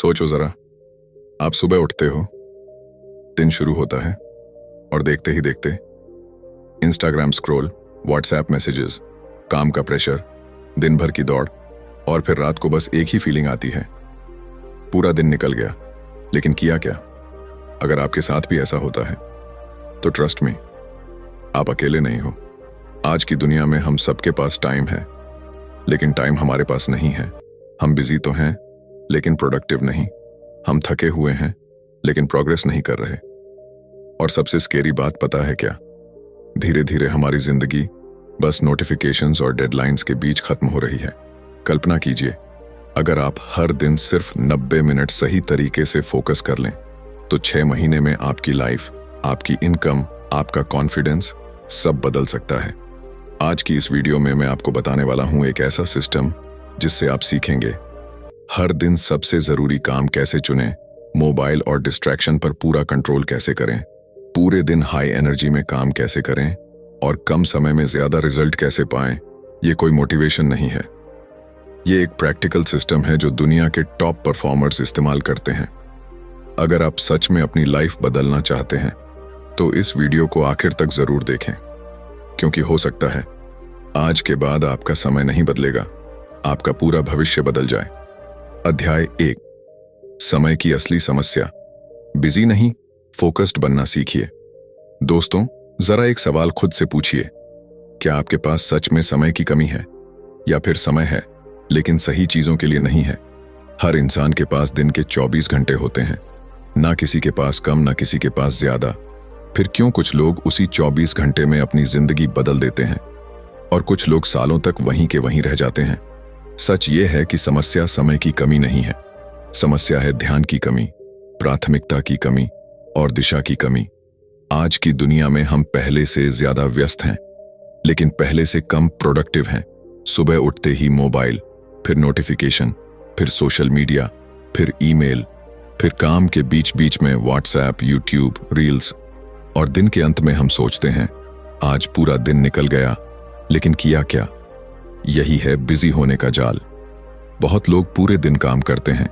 सोचो जरा, आप सुबह उठते हो, दिन शुरू होता है और देखते ही देखते इंस्टाग्राम स्क्रॉल, व्हाट्सएप मैसेजेस, काम का प्रेशर, दिन भर की दौड़ और फिर रात को बस एक ही फीलिंग आती है, पूरा दिन निकल गया, लेकिन किया क्या। अगर आपके साथ भी ऐसा होता है तो ट्रस्ट मी, आप अकेले नहीं हो। आज की दुनिया में हम सबके पास टाइम है, लेकिन टाइम हमारे पास नहीं है। हम बिजी तो हैं लेकिन प्रोडक्टिव नहीं। हम थके हुए हैं लेकिन प्रोग्रेस नहीं कर रहे। और सबसे स्केरी बात पता है क्या? धीरे धीरे हमारी जिंदगी बस नोटिफिकेशंस और डेडलाइंस के बीच खत्म हो रही है। कल्पना कीजिए, अगर आप हर दिन सिर्फ 90 मिनट सही तरीके से फोकस कर लें तो 6 महीने में आपकी लाइफ, आपकी इनकम, आपका कॉन्फिडेंस सब बदल सकता है। आज की इस वीडियो में मैं आपको बताने वाला हूं एक ऐसा सिस्टम जिससे आप सीखेंगे हर दिन सबसे जरूरी काम कैसे चुनें, मोबाइल और डिस्ट्रैक्शन पर पूरा कंट्रोल कैसे करें, पूरे दिन हाई एनर्जी में काम कैसे करें और कम समय में ज्यादा रिजल्ट कैसे पाएं। ये कोई मोटिवेशन नहीं है, ये एक प्रैक्टिकल सिस्टम है जो दुनिया के टॉप परफॉर्मर्स इस्तेमाल करते हैं। अगर आप सच में अपनी लाइफ बदलना चाहते हैं तो इस वीडियो को आखिर तक जरूर देखें, क्योंकि हो सकता है आज के बाद आपका समय नहीं बदलेगा, आपका पूरा भविष्य बदल जाए। अध्याय 1, समय की असली समस्या। बिजी नहीं, फोकस्ड बनना सीखिए। दोस्तों, जरा एक सवाल खुद से पूछिए, क्या आपके पास सच में समय की कमी है या फिर समय है लेकिन सही चीजों के लिए नहीं है? हर इंसान के पास दिन के 24 घंटे होते हैं, ना किसी के पास कम ना किसी के पास ज्यादा। फिर क्यों कुछ लोग उसी 24 घंटे में अपनी जिंदगी बदल देते हैं और कुछ लोग सालों तक वहीं के वहीं रह जाते हैं? सच ये है कि समस्या समय की कमी नहीं है, समस्या है ध्यान की कमी, प्राथमिकता की कमी और दिशा की कमी। आज की दुनिया में हम पहले से ज्यादा व्यस्त हैं, लेकिन पहले से कम प्रोडक्टिव हैं। सुबह उठते ही मोबाइल, फिर नोटिफिकेशन, फिर सोशल मीडिया, फिर ईमेल, फिर काम के बीच बीच में व्हाट्सएप, यूट्यूब, रील्स, और दिन के अंत में हम सोचते हैं आज पूरा दिन निकल गया, लेकिन किया क्या? यही है बिजी होने का जाल। बहुत लोग पूरे दिन काम करते हैं,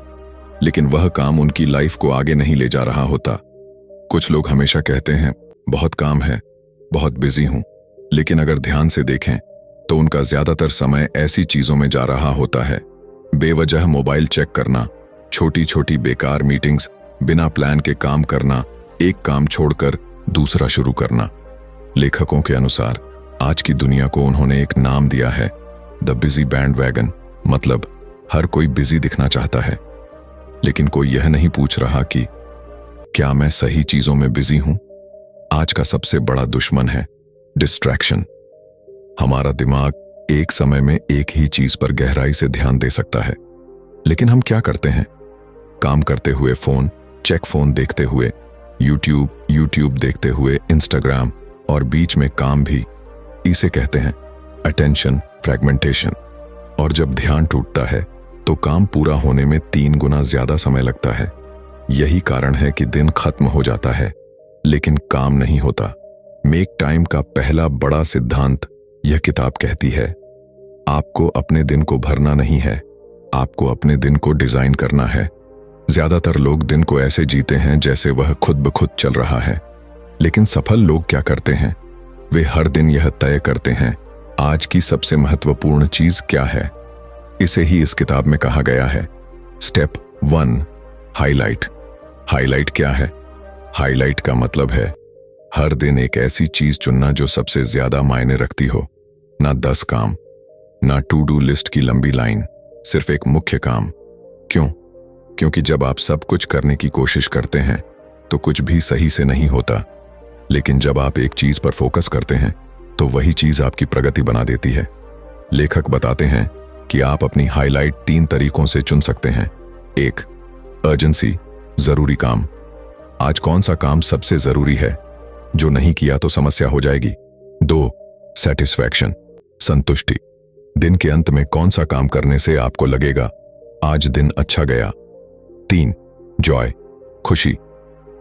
लेकिन वह काम उनकी लाइफ को आगे नहीं ले जा रहा होता। कुछ लोग हमेशा कहते हैं बहुत काम है, बहुत बिजी हूं, लेकिन अगर ध्यान से देखें तो उनका ज्यादातर समय ऐसी चीजों में जा रहा होता है। बेवजह मोबाइल चेक करना, छोटी छोटी बेकार मीटिंग्स, बिना प्लान के काम करना, एक काम छोड़कर दूसरा शुरू करना। लेखकों के अनुसार आज की दुनिया को उन्होंने एक नाम दिया है, द बिजी बैंडवैगन। मतलब हर कोई बिजी दिखना चाहता है, लेकिन कोई यह नहीं पूछ रहा कि क्या मैं सही चीजों में बिजी हूं? आज का सबसे बड़ा दुश्मन है डिस्ट्रैक्शन। हमारा दिमाग एक समय में एक ही चीज पर गहराई से ध्यान दे सकता है, लेकिन हम क्या करते हैं? काम करते हुए फोन चेक, फोन देखते हुए यूट्यूब देखते हुए इंस्टाग्राम, और बीच में काम भी। इसे कहते हैं अटेंशन फ्रैगमेंटेशन। और जब ध्यान टूटता है तो काम पूरा होने में 3 गुना ज्यादा समय लगता है। यही कारण है कि दिन खत्म हो जाता है लेकिन काम नहीं होता। मेक टाइम का पहला बड़ा सिद्धांत यह किताब कहती है, आपको अपने दिन को भरना नहीं है, आपको अपने दिन को डिजाइन करना है। ज्यादातर लोग दिन को ऐसे जीते हैं जैसे वह खुद ब खुद चल रहा है, लेकिन सफल लोग क्या करते हैं? वे हर दिन यह तय करते हैं आज की सबसे महत्वपूर्ण चीज क्या है। इसे ही इस किताब में कहा गया है स्टेप 1, हाईलाइट। हाईलाइट क्या है? हाईलाइट का मतलब है हर दिन एक ऐसी चीज चुनना जो सबसे ज्यादा मायने रखती हो। ना 10 काम, ना टू डू लिस्ट की लंबी लाइन, सिर्फ एक मुख्य काम। क्यों? क्योंकि जब आप सब कुछ करने की कोशिश करते हैं तो कुछ भी सही से नहीं होता, लेकिन जब आप एक चीज पर फोकस करते हैं तो वही चीज आपकी प्रगति बना देती है। लेखक बताते हैं कि आप अपनी हाईलाइट 3 तरीकों से चुन सकते हैं। 1, अर्जेंसी, जरूरी काम। आज कौन सा काम सबसे जरूरी है? जो नहीं किया तो समस्या हो जाएगी। 2, सेटिस्फैक्शन, संतुष्टि। दिन के अंत में कौन सा काम करने से आपको लगेगा आज दिन अच्छा गया। 3, जॉय, खुशी।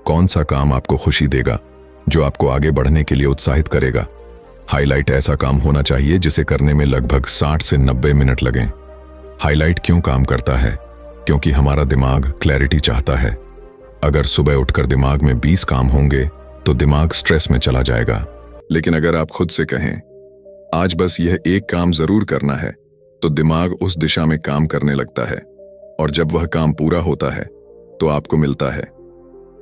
कौन सा काम आपको खुशी देगा, जो आपको आगे बढ़ने के लिए उत्साहित करेगा। हाईलाइट ऐसा काम होना चाहिए जिसे करने में लगभग 60 से 90 मिनट लगें। हाईलाइट क्यों काम करता है? क्योंकि हमारा दिमाग क्लैरिटी चाहता है। अगर सुबह उठकर दिमाग में 20 काम होंगे तो दिमाग स्ट्रेस में चला जाएगा। लेकिन अगर आप खुद से कहें आज बस यह एक काम जरूर करना है, तो दिमाग उस दिशा में काम करने लगता है, और जब वह काम पूरा होता है तो आपको मिलता है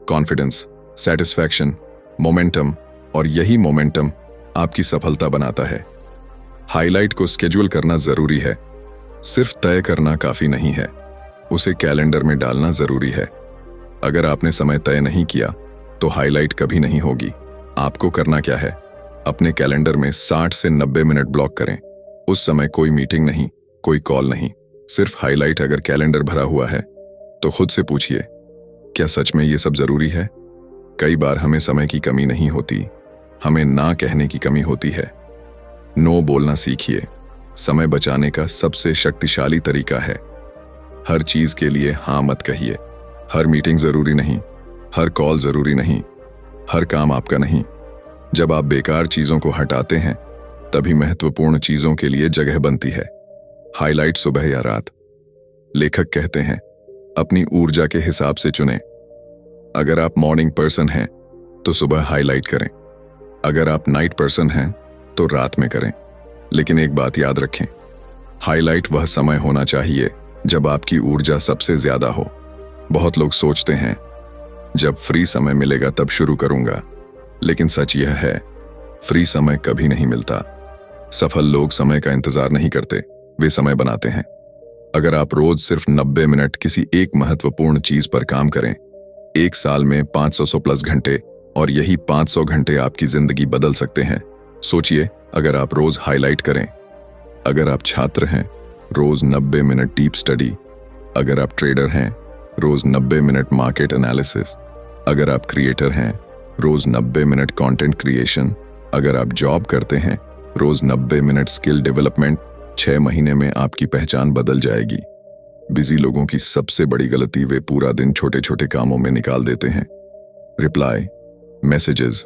कॉन्फिडेंस, सेटिस्फैक्शन, मोमेंटम, और यही मोमेंटम आपकी सफलता बनाता है। हाईलाइट को स्केड्यूल करना जरूरी है, सिर्फ तय करना काफी नहीं है, उसे कैलेंडर में डालना जरूरी है। अगर आपने समय तय नहीं किया तो हाईलाइट कभी नहीं होगी। आपको करना क्या है, अपने कैलेंडर में 60 से 90 मिनट ब्लॉक करें। उस समय कोई मीटिंग नहीं, कोई कॉल नहीं, सिर्फ हाईलाइट। अगर कैलेंडर भरा हुआ है तो खुद से पूछिए, क्या सच में ये सब जरूरी है? कई बार हमें समय की कमी नहीं होती, हमें ना कहने की कमी होती है। नो बोलना सीखिए, समय बचाने का सबसे शक्तिशाली तरीका है। हर चीज के लिए हाँ मत कहिए। हर मीटिंग जरूरी नहीं, हर कॉल जरूरी नहीं, हर काम आपका नहीं। जब आप बेकार चीजों को हटाते हैं तभी महत्वपूर्ण चीजों के लिए जगह बनती है। हाईलाइट सुबह या रात? लेखक कहते हैं अपनी ऊर्जा के हिसाब से चुनें। अगर आप मॉर्निंग पर्सन हैं तो सुबह हाईलाइट करें, अगर आप नाइट पर्सन हैं तो रात में करें। लेकिन एक बात याद रखें, हाईलाइट वह समय होना चाहिए जब आपकी ऊर्जा सबसे ज्यादा हो। बहुत लोग सोचते हैं जब फ्री समय मिलेगा तब शुरू करूंगा, लेकिन सच यह है फ्री समय कभी नहीं मिलता। सफल लोग समय का इंतजार नहीं करते, वे समय बनाते हैं। अगर आप रोज सिर्फ 90 मिनट किसी एक महत्वपूर्ण चीज पर काम करें, एक साल में 500 प्लस घंटे, और यही 500 घंटे आपकी जिंदगी बदल सकते हैं। सोचिए, अगर आप रोज हाईलाइट करें। अगर आप छात्र हैं, रोज 90 मिनट डीप स्टडी। अगर आप ट्रेडर हैं, रोज 90 मिनट मार्केट एनालिसिस। अगर आप क्रिएटर हैं, रोज 90 मिनट कंटेंट क्रिएशन। अगर आप जॉब करते हैं, रोज 90 मिनट स्किल डेवलपमेंट। 6 महीने में आपकी पहचान बदल जाएगी। बिजी लोगों की सबसे बड़ी गलती, वे पूरा दिन छोटे छोटे कामों में निकाल देते हैं। Reply, messages,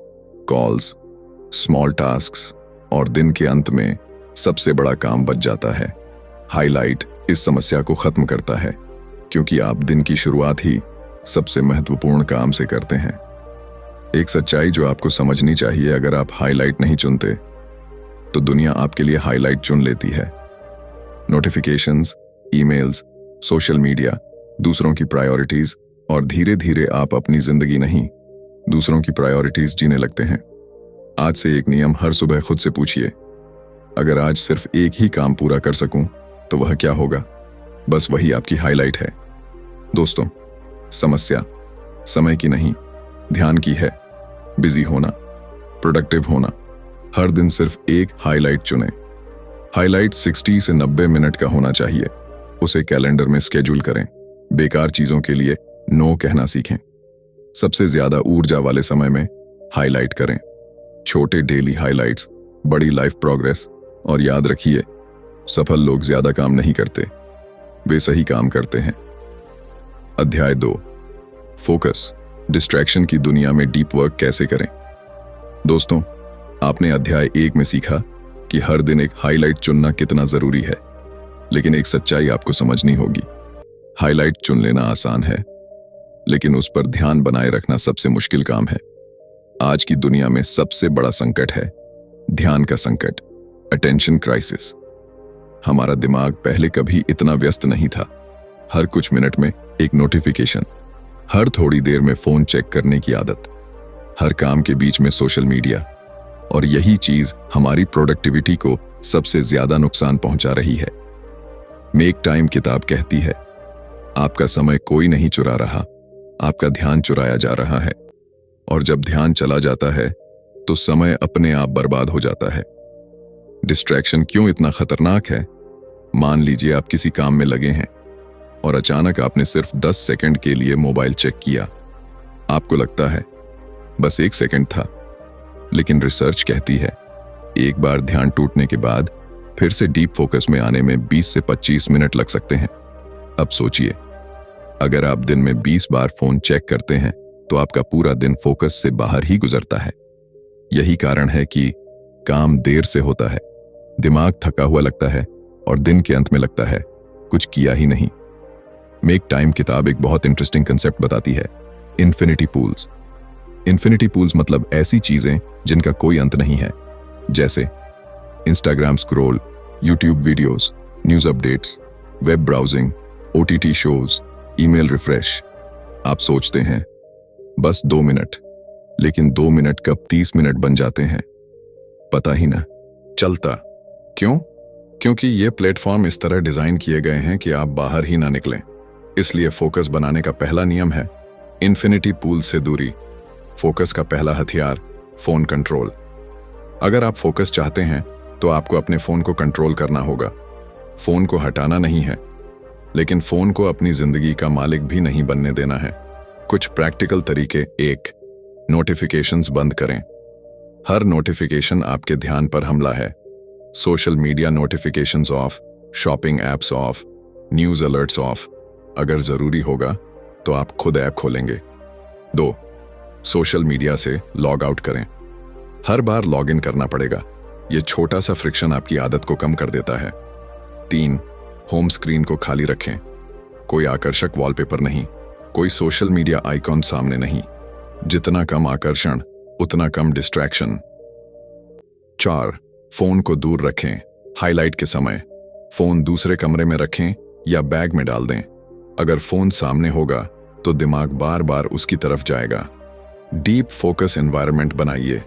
calls, small tasks, और दिन के अंत में सबसे बड़ा काम बच जाता है। हाईलाइट इस समस्या को खत्म करता है, क्योंकि आप दिन की शुरुआत ही सबसे महत्वपूर्ण काम से करते हैं। एक सच्चाई जो आपको समझनी चाहिए, अगर आप हाईलाइट नहीं चुनते तो दुनिया आपके लिए हाईलाइट चुन लेती है। नोटिफिकेशंस, ईमेल्स, सोशल मीडिया, दूसरों की प्रायोरिटीज, और धीरे धीरे आप अपनी जिंदगी नहीं, दूसरों की प्रायोरिटीज जीने लगते हैं। आज से एक नियम हर सुबह खुद से पूछिए, अगर आज सिर्फ एक ही काम पूरा कर सकूं तो वह क्या होगा? बस वही आपकी हाईलाइट है। दोस्तों, समस्या समय की नहीं, ध्यान की है। बिजी होना, प्रोडक्टिव होना, हर दिन सिर्फ एक हाईलाइट चुनें। हाईलाइट 60 से 90 मिनट का होना चाहिए, उसे कैलेंडर में स्केड्यूल करें। बेकार चीजों के लिए नो कहना सीखें। सबसे ज्यादा ऊर्जा वाले समय में हाईलाइट करें। छोटे डेली हाईलाइट्स, बड़ी लाइफ प्रोग्रेस। और याद रखिए, सफल लोग ज्यादा काम नहीं करते, वे सही काम करते हैं। अध्याय 2, फोकस, डिस्ट्रैक्शन की दुनिया में डीप वर्क कैसे करें। दोस्तों, आपने अध्याय 1 में सीखा कि हर दिन एक हाईलाइट चुनना कितना जरूरी है, लेकिन एक सच्चाई आपको समझनी होगी। हाईलाइट चुन लेना आसान है, लेकिन उस पर ध्यान बनाए रखना सबसे मुश्किल काम है। आज की दुनिया में सबसे बड़ा संकट है ध्यान का संकट, अटेंशन क्राइसिस। हमारा दिमाग पहले कभी इतना व्यस्त नहीं था। हर कुछ मिनट में एक नोटिफिकेशन, हर थोड़ी देर में फोन चेक करने की आदत, हर काम के बीच में सोशल मीडिया, और यही चीज हमारी प्रोडक्टिविटी को सबसे ज्यादा नुकसान पहुंचा रही है। मेक टाइम किताब कहती है, आपका समय कोई नहीं चुरा रहा, आपका ध्यान चुराया जा रहा है। और जब ध्यान चला जाता है तो समय अपने आप बर्बाद हो जाता है। डिस्ट्रैक्शन क्यों इतना खतरनाक है? मान लीजिए आप किसी काम में लगे हैं और अचानक आपने सिर्फ 10 सेकंड के लिए मोबाइल चेक किया। आपको लगता है बस 1 सेकंड था, लेकिन रिसर्च कहती है एक बार ध्यान टूटने के बाद फिर से डीप फोकस में आने में 20 से 25 मिनट लग सकते हैं। अब सोचिए, अगर आप दिन में 20 बार फोन चेक करते हैं तो आपका पूरा दिन फोकस से बाहर ही गुजरता है। यही कारण है कि काम देर से होता है, दिमाग थका हुआ लगता है और दिन के अंत में लगता है कुछ किया ही नहीं। मेक टाइम किताब एक बहुत इंटरेस्टिंग कंसेप्ट बताती है, इन्फिनिटी पूल्स। इन्फिनिटी पूल्स मतलब ऐसी चीजें जिनका कोई अंत नहीं है, जैसे Instagram scroll, YouTube videos, news updates, web browsing, OTT shows, email refresh. आप सोचते हैं बस 2 मिनट, लेकिन 2 मिनट कब 30 मिनट बन जाते हैं पता ही ना चलता। क्यों? क्योंकि ये प्लेटफॉर्म इस तरह डिजाइन किए गए हैं कि आप बाहर ही ना निकलें। इसलिए फोकस बनाने का पहला नियम है इन्फिनिटी पूल से दूरी। फोकस का पहला हथियार, फोन कंट्रोल। अगर आप फोकस चाहते हैं तो आपको अपने फोन को कंट्रोल करना होगा। फोन को हटाना नहीं है, लेकिन फोन को अपनी जिंदगी का मालिक भी नहीं बनने देना है। कुछ प्रैक्टिकल तरीके। 1, नोटिफिकेशंस बंद करें। हर नोटिफिकेशन आपके ध्यान पर हमला है। Social media notifications of, shopping apps of, news alerts of. अगर जरूरी होगा तो आप खुद ऐप खोलेंगे। 2, सोशल मीडिया से लॉग आउट करें। हर बार लॉग इन करना पड़ेगा। यह छोटा सा फ्रिक्शन आपकी आदत को कम कर देता है। 3, होम स्क्रीन को खाली रखें। कोई आकर्षक वॉलपेपर नहीं, कोई सोशल मीडिया आइकॉन सामने नहीं। जितना कम आकर्षण उतना कम डिस्ट्रैक्शन। 4, फोन को दूर रखें। हाईलाइट के समय फोन दूसरे कमरे में रखें या बैग में डाल दें। अगर फोन सामने होगा तो दिमाग बार बार उसकी तरफ जाएगा। डीप फोकस एनवायरनमेंट बनाइए।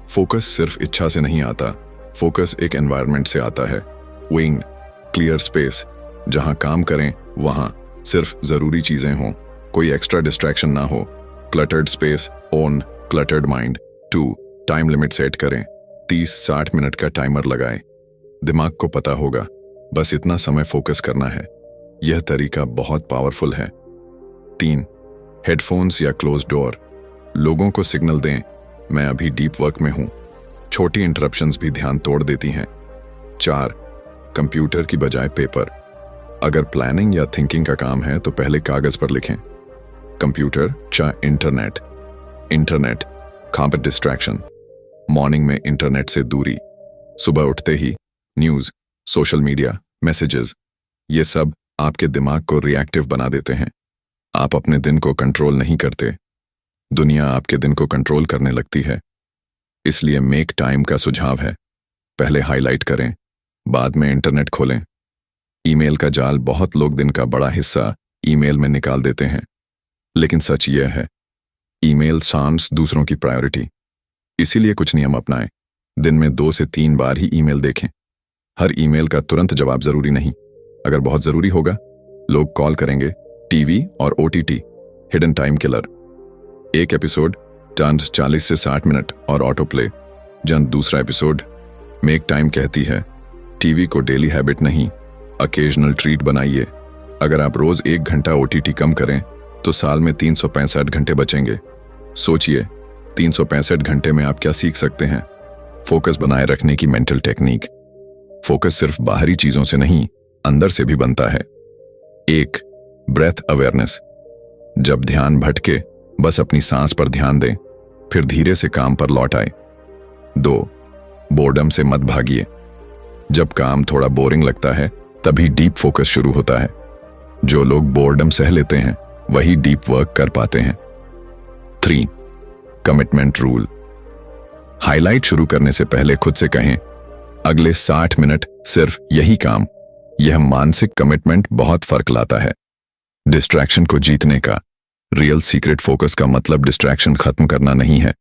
फोकस सिर्फ इच्छा से नहीं आता, फोकस एक एनवायरनमेंट से आता है। विंग, क्लियर स्पेस, जहां काम करें वहां सिर्फ जरूरी चीजें हों, कोई एक्स्ट्रा डिस्ट्रैक्शन ना हो। Cluttered space on, cluttered mind. 2, time limit set करें। 30-60 मिनट का टाइमर लगाएं। दिमाग को पता होगा बस इतना समय फोकस करना है। यह तरीका बहुत पावरफुल है। 3, हेडफोन्स या क्लोज डोर। लोगों को सिग्नल दें, मैं अभी डीप वर्क में हूं। छोटी इंटरप्शंस भी ध्यान तोड़ देती हैं। 4, कंप्यूटर की बजाय पेपर। अगर प्लानिंग या थिंकिंग का काम है तो पहले कागज पर लिखें। कंप्यूटर या internet. Internet compact distraction. Morning में इंटरनेट से दूरी। सुबह उठते ही न्यूज, सोशल मीडिया, मैसेजेस, ये सब आपके दिमाग को रिएक्टिव बना देते हैं। आप अपने दिन को कंट्रोल नहीं करते, दुनिया आपके दिन को कंट्रोल करने लगती है। इसलिए मेक टाइम का सुझाव है, पहले हाईलाइट करें, बाद में इंटरनेट खोलें। ईमेल का जाल। बहुत लोग दिन का बड़ा हिस्सा ईमेल में निकाल देते हैं, लेकिन सच यह है ईमेल sans दूसरों की प्रायोरिटी। इसीलिए कुछ नियम अपनाएं। दिन में 2 से 3 बार ही ईमेल देखें। हर ईमेल का तुरंत जवाब जरूरी नहीं। अगर बहुत जरूरी होगा, लोग कॉल करेंगे। टीवी और ओटीटी, हिडन टाइम किलर। एक एपिसोड टर्न 40 से 60 मिनट और ऑटो प्ले। जन दूसरा एपिसोड। मेक टाइम कहती है टीवी को डेली हैबिट नहीं, अकेजनल ट्रीट बनाइए। अगर आप रोज 1 घंटा ओटीटी कम करें तो साल में 365 घंटे बचेंगे। सोचिए 365 घंटे में आप क्या सीख सकते हैं। फोकस बनाए रखने की मेंटल टेक्निक। फोकस सिर्फ बाहरी चीजों से नहीं, अंदर से भी बनता है। 1, ब्रेथ अवेयरनेस। जब ध्यान भटके बस अपनी सांस पर ध्यान दें, फिर धीरे से काम पर लौट आए। 2, बोर्डम से मत भागिए। जब काम थोड़ा बोरिंग लगता है तभी डीप फोकस शुरू होता है। जो लोग बोर्डम सह लेते हैं वही डीप वर्क कर पाते हैं। 3, कमिटमेंट रूल। हाईलाइट शुरू करने से पहले खुद से कहें अगले 60 मिनट सिर्फ यही काम। यह मानसिक कमिटमेंट बहुत फर्क लाता है। डिस्ट्रैक्शन को जीतने का रियल सीक्रेट। फोकस का मतलब डिस्ट्रैक्शन खत्म करना नहीं है।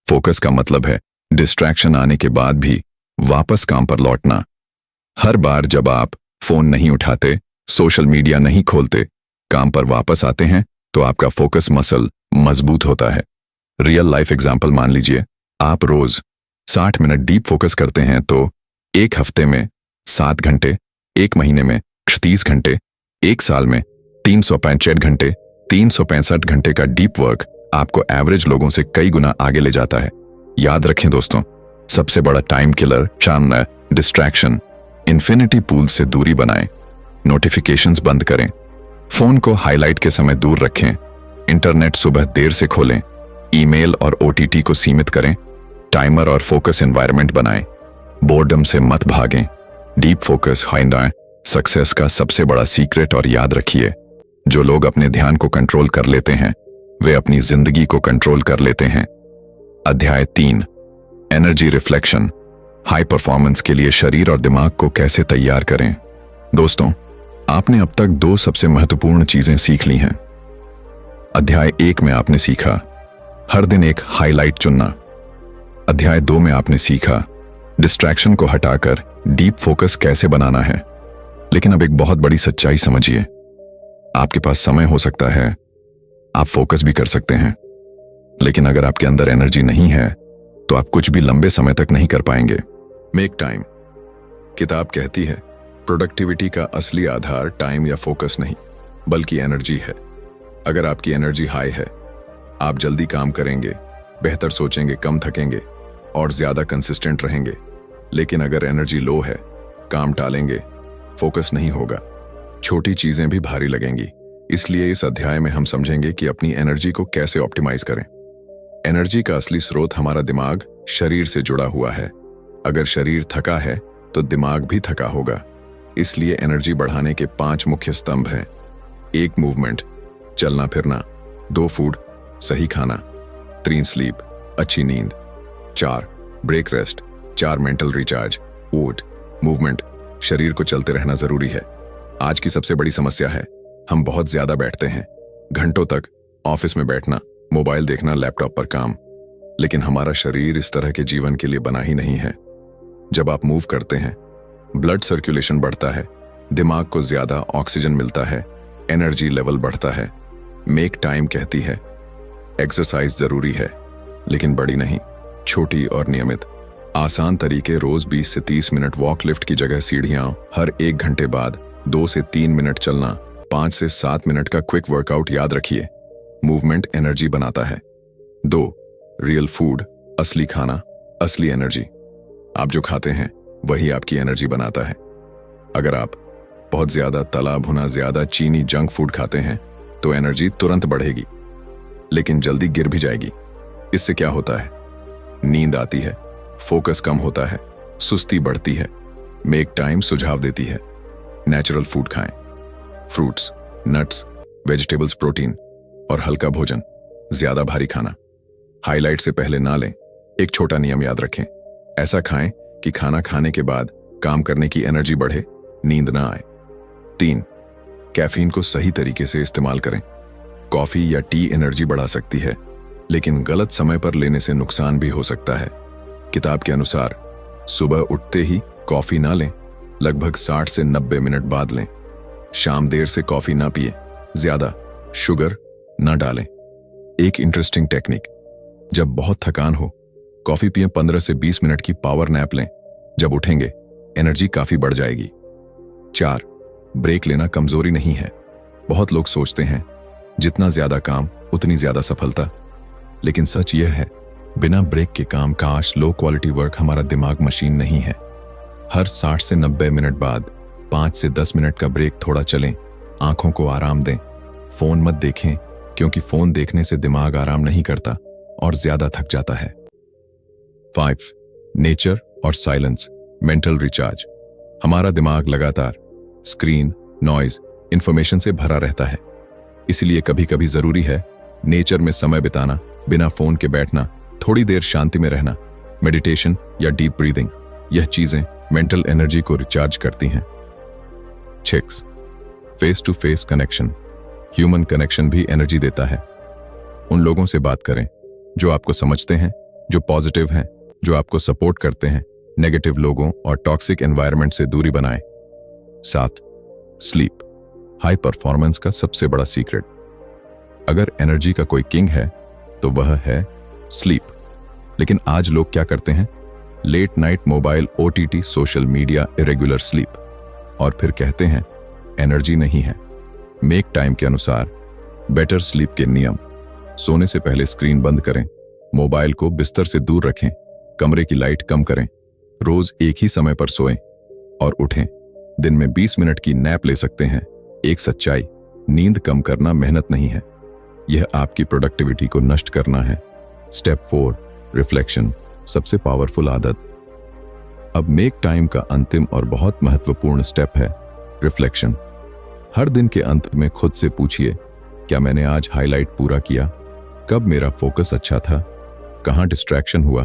फोकस का मतलब है डिस्ट्रैक्शन आने के बाद भी वापस काम पर लौटना। हर बार जब आप फोन नहीं उठाते, सोशल मीडिया नहीं खोलते, काम पर वापस आते हैं तो आपका फोकस मसल मजबूत होता है। रियल लाइफ एग्जाम्पल मान लीजिए, आप रोज 60 मिनट डीप फोकस करते हैं तो 1 हफ्ते में 7 घंटे, 1 महीने में 30 घंटे, 1 साल में 365 घंटे, 365 घंटे का डीप वर्क आपको एवरेज लोगों से कई गुना आगे ले जाता है। याद रखें दोस्तों, सबसे बड़ा टाइम किलर शानदार डिस्ट्रैक्शन। इन्फिनिटी पूल से दूरी बनाएं, नोटिफिकेशंस बंद करें, फोन को हाईलाइट के समय दूर रखें, इंटरनेट सुबह देर से खोलें, ईमेल और ओटीटी को सीमित करें, टाइमर और फोकस एनवायरनमेंट बनाएं, बोर्डम से मत भागें, डीप फोकस हाइंडा सक्सेस का सबसे बड़ा सीक्रेट। और याद रखिए, जो लोग अपने ध्यान को कंट्रोल कर लेते हैं वे अपनी जिंदगी को कंट्रोल कर लेते हैं। अध्याय 3, एनर्जी रिफ्लेक्शन, हाई परफॉर्मेंस के लिए शरीर और दिमाग को कैसे तैयार करें। दोस्तों, आपने अब तक 2 सबसे महत्वपूर्ण चीजें सीख ली हैं। अध्याय 1 में आपने सीखा हर दिन एक हाईलाइट चुनना। अध्याय 2 में आपने सीखा डिस्ट्रैक्शन को हटाकर डीप फोकस कैसे बनाना है। लेकिन अब एक बहुत बड़ी सच्चाई समझिए, आपके पास समय हो सकता है, आप फोकस भी कर सकते हैं, लेकिन अगर आपके अंदर एनर्जी नहीं है तो आप कुछ भी लंबे समय तक नहीं कर पाएंगे। मेक टाइम किताब कहती है प्रोडक्टिविटी का असली आधार टाइम या फोकस नहीं बल्कि एनर्जी है। अगर आपकी एनर्जी हाई है, आप जल्दी काम करेंगे, बेहतर सोचेंगे, कम थकेंगे और ज्यादा कंसिस्टेंट रहेंगे। लेकिन अगर एनर्जी लो है, काम टालेंगे, फोकस नहीं होगा, छोटी चीजें भी भारी लगेंगी। इसलिए इस अध्याय में हम समझेंगे कि अपनी एनर्जी को कैसे ऑप्टिमाइज करें। एनर्जी का असली स्रोत हमारा दिमाग शरीर से जुड़ा हुआ है। अगर शरीर थका है तो दिमाग भी थका होगा। इसलिए एनर्जी बढ़ाने के 5 मुख्य स्तंभ हैं। 1 मूवमेंट, चलना फिरना। 2 फूड, सही खाना। 3 स्लीप, अच्छी नींद। 4 ब्रेक रेस्ट। 4 mental recharge. वोट मूवमेंट, शरीर को चलते रहना जरूरी है। आज की सबसे बड़ी समस्या है हम बहुत ज्यादा बैठते हैं, घंटों तक ऑफिस में बैठना, मोबाइल देखना, लैपटॉप पर काम। लेकिन हमारा शरीर इस तरह के जीवन के लिए बना ही नहीं है। जब आप मूव करते हैं, ब्लड सर्कुलेशन बढ़ता है, दिमाग को ज्यादा ऑक्सीजन मिलता है, एनर्जी लेवल बढ़ता है। मेक टाइम कहती है एक्सरसाइज जरूरी है, लेकिन बड़ी नहीं, छोटी और नियमित। आसान तरीके, रोज 20 से 30 मिनट वॉक, लिफ्ट की जगह सीढ़ियां, हर 1 घंटे बाद 2 से 3 मिनट चलना, 5 से 7 मिनट का क्विक वर्कआउट। याद रखिए, मूवमेंट एनर्जी बनाता है। 2 रियल फूड, असली खाना, असली एनर्जी। आप जो खाते हैं वही आपकी एनर्जी बनाता है। अगर आप बहुत ज्यादा तला भुना, ज्यादा चीनी, जंक फूड खाते हैं तो एनर्जी तुरंत बढ़ेगी, लेकिन जल्दी गिर भी जाएगी। इससे क्या होता है? नींद आती है, फोकस कम होता है, सुस्ती बढ़ती है। मेक टाइम सुझाव देती है नेचुरल फूड खाएं, फ्रूट्स, नट्स, वेजिटेबल्स, प्रोटीन और हल्का भोजन, ज्यादा भारी खाना। हाईलाइट से पहले ना लें। एक छोटा नियम याद रखें, ऐसा खाएं कि खाना खाने के बाद काम करने की एनर्जी बढ़े, नींद ना आए। 3 कैफीन को सही तरीके से इस्तेमाल करें। कॉफी या टी एनर्जी बढ़ा सकती है, लेकिन गलत समय पर लेने से नुकसान भी हो सकता है। किताब के अनुसार सुबह उठते ही कॉफी ना लें, लगभग 60 से 90 मिनट बाद लें। शाम देर से कॉफी ना पिए, ज्यादा शुगर ना डालें। एक इंटरेस्टिंग टेक्निक, जब बहुत थकान हो, कॉफी पिए, 15 से 20 मिनट की पावर नैप लें। जब उठेंगे एनर्जी काफी बढ़ जाएगी। 4 ब्रेक लेना कमजोरी नहीं है। बहुत लोग सोचते हैं जितना ज्यादा काम उतनी ज्यादा सफलता, लेकिन सच यह है बिना ब्रेक के काम काश लो क्वालिटी वर्क। हमारा दिमाग मशीन नहीं है। हर 60 से 90 मिनट बाद 5 से 10 मिनट का ब्रेक, थोड़ा चलें, आंखों को आराम दें। फोन मत देखें, क्योंकि फोन देखने से दिमाग आराम नहीं करता और ज्यादा थक जाता है। 5 नेचर और साइलेंस, मेंटल रिचार्ज। हमारा दिमाग लगातार स्क्रीन, नॉइज, इंफॉर्मेशन से भरा रहता है। इसलिए कभी कभी जरूरी है नेचर में समय बिताना, बिना फोन के बैठना, थोड़ी देर शांति में रहना, मेडिटेशन या डीप ब्रीदिंग। यह चीजें मेंटल एनर्जी को रिचार्ज करती हैं। 6 face to face connection, human connection भी एनर्जी देता है। उन लोगों से बात करें जो आपको समझते हैं, जो पॉजिटिव हैं, जो आपको सपोर्ट करते हैं। नेगेटिव लोगों और टॉक्सिक एनवायरनमेंट से दूरी बनाएं। 7 स्लीप, हाई परफॉर्मेंस का सबसे बड़ा सीक्रेट। अगर एनर्जी का कोई किंग है तो वह है स्लीप। लेकिन आज लोग क्या करते हैं? Late night mobile, OTT, social media, irregular sleep, और फिर कहते हैं एनर्जी नहीं है। मेक टाइम के अनुसार बेटर स्लीप के नियम: सोने से पहले स्क्रीन बंद करें, मोबाइल को बिस्तर से दूर रखें, कमरे की लाइट कम करें, रोज एक ही समय पर सोएं और उठें। दिन में 20 मिनट की नैप ले सकते हैं। एक सच्चाई, नींद कम करना मेहनत नहीं है, यह आपकी प्रोडक्टिविटी को नष्ट करना है। स्टेप 4 रिफ्लेक्शन, सबसे पावरफुल आदत। अब मेक टाइम का अंतिम और बहुत महत्वपूर्ण स्टेप है रिफ्लेक्शन। हर दिन के अंत में खुद से पूछिए, क्या मैंने आज हाईलाइट पूरा किया? कब मेरा फोकस अच्छा था? कहाँ डिस्ट्रैक्शन हुआ?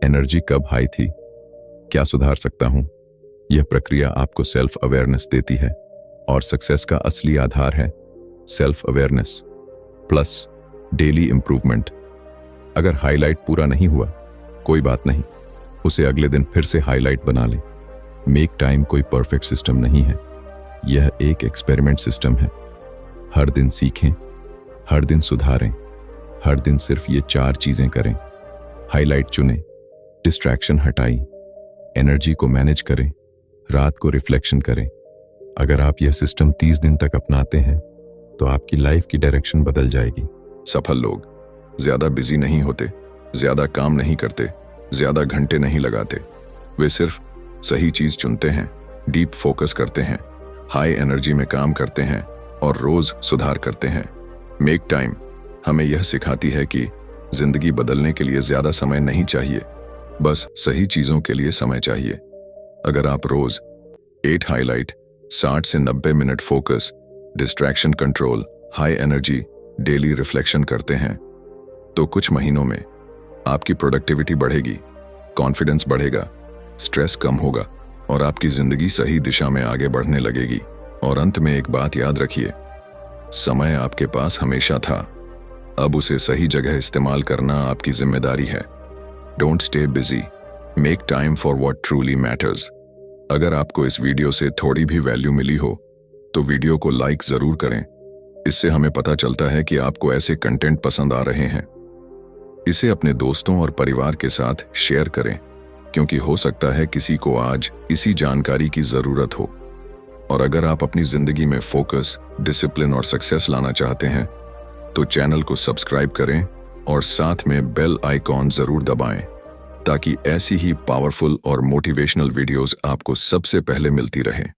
एनर्जी कब हाई थी? क्या सुधार सकता हूं? यह प्रक्रिया आपको सेल्फ अवेयरनेस देती है, और सक्सेस का असली आधार है self awareness plus daily improvement. अगर हाईलाइट पूरा नहीं हुआ, कोई बात नहीं, उसे अगले दिन फिर से हाईलाइट बना लें। मेक टाइम कोई परफेक्ट सिस्टम नहीं है, यह एक एक्सपेरिमेंट सिस्टम है। हर दिन सीखें, हर दिन सुधारें, हर दिन सिर्फ ये 4 चीजें करें। हाईलाइट चुनें, डिस्ट्रैक्शन हटाएं, एनर्जी को मैनेज करें, रात को रिफ्लेक्शन करें। अगर आप यह सिस्टम 30 दिन तक अपनाते हैं तो आपकी लाइफ की डायरेक्शन बदल जाएगी। सफल लोग ज्यादा बिजी नहीं होते, ज्यादा काम नहीं करते, ज्यादा घंटे नहीं लगाते। वे सिर्फ सही चीज चुनते हैं, डीप फोकस करते हैं, हाई एनर्जी में काम करते हैं और रोज सुधार करते हैं। मेक टाइम हमें यह सिखाती है कि जिंदगी बदलने के लिए ज्यादा समय नहीं चाहिए, बस सही चीजों के लिए समय चाहिए। अगर आप रोज 8 हाईलाइट, 60 से 90 minute focus, distraction control, high energy, daily reflection करते हैं तो कुछ महीनों में आपकी प्रोडक्टिविटी बढ़ेगी, कॉन्फिडेंस बढ़ेगा, स्ट्रेस कम होगा और आपकी जिंदगी सही दिशा में आगे बढ़ने लगेगी। और अंत में एक बात याद रखिए, समय आपके पास हमेशा था, अब उसे सही जगह इस्तेमाल करना आपकी जिम्मेदारी है। Don't stay busy, make time for what truly matters. अगर आपको इस वीडियो से थोड़ी भी वैल्यू मिली हो तो वीडियो को लाइक जरूर करें, इससे हमें पता चलता है कि आपको ऐसे कंटेंट पसंद आ रहे हैं। इसे अपने दोस्तों और परिवार के साथ शेयर करें, क्योंकि हो सकता है किसी को आज इसी जानकारी की जरूरत हो। और अगर आप अपनी जिंदगी में फोकस, डिसिप्लिन और सक्सेस लाना चाहते हैं तो चैनल को सब्सक्राइब करें और साथ में बेल आइकॉन जरूर दबाएं, ताकि ऐसी ही पावरफुल और मोटिवेशनल वीडियोस आपको सबसे पहले मिलती रहें।